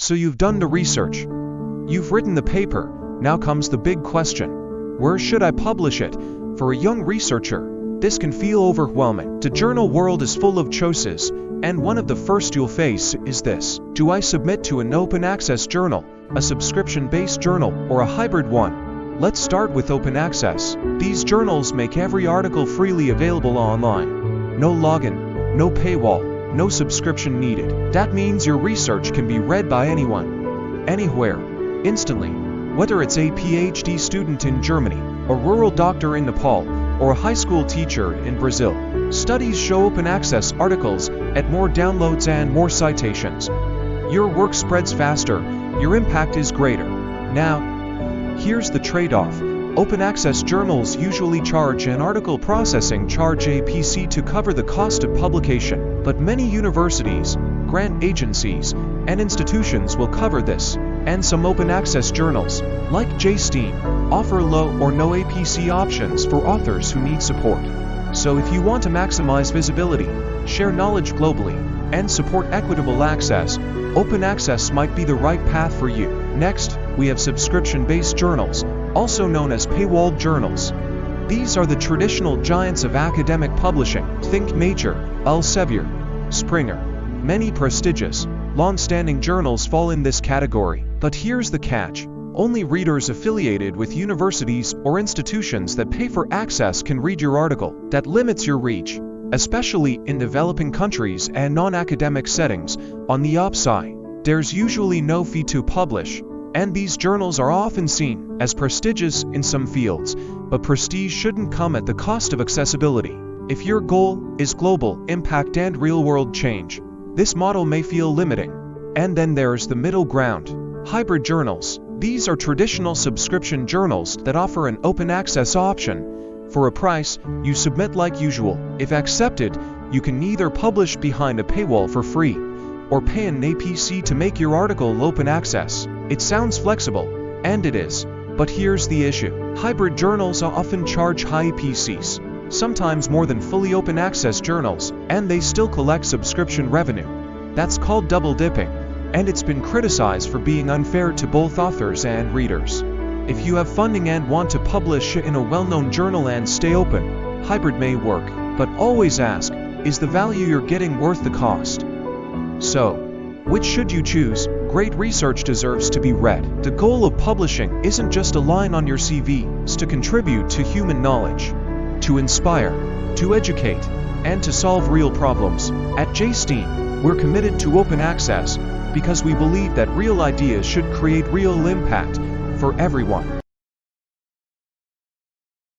So you've done the research. You've written the paper. Now comes the big question. Where should I publish it? For a young researcher, this can feel overwhelming. The journal world is full of choices, and one of the first you'll face is this. Do I submit to an open access journal, a subscription-based journal, or a hybrid one? Let's start with open access. These journals make every article freely available online. No login, no paywall, no subscription needed. That means your research can be read by anyone, anywhere, instantly. Whether it's a PhD student in Germany, a rural doctor in Nepal, or a high school teacher in Brazil, studies show open access articles at more downloads and more citations. Your work spreads faster, your impact is greater. Now, here's the trade-off. Open access journals usually charge an article processing charge APC to cover the cost of publication, but many universities, grant agencies, and institutions will cover this, and some open access journals, like JSTEAM, offer low or no APC options for authors who need support. So if you want to maximize visibility, share knowledge globally, and support equitable access, open access might be the right path for you. Next, we have subscription-based journals, also known as paywalled journals. These are the traditional giants of academic publishing. Think Nature, Elsevier, Springer. Many prestigious, long-standing journals fall in this category. But here's the catch. Only readers affiliated with universities or institutions that pay for access can read your article. That limits your reach, especially in developing countries and non-academic settings. On the upside, there's usually no fee to publish, and these journals are often seen as prestigious in some fields, but prestige shouldn't come at the cost of accessibility. If your goal is global impact and real-world change, this model may feel limiting. And then there's the middle ground. Hybrid journals. These are traditional subscription journals that offer an open access option. For a price, you submit like usual. If accepted, you can either publish behind a paywall for free, or pay an APC to make your article open access. It sounds flexible, and it is. But here's the issue. Hybrid journals often charge high APCs, sometimes more than fully open access journals, and they still collect subscription revenue. That's called double dipping, and it's been criticized for being unfair to both authors and readers. If you have funding and want to publish in a well-known journal and stay open, hybrid may work, but always ask, is the value you're getting worth the cost? So, which should you choose? Great research deserves to be read. The goal of publishing isn't just a line on your CV, it's to contribute to human knowledge, to inspire, to educate, and to solve real problems. At JSTEAM, we're committed to open access because we believe that real ideas should create real impact for everyone.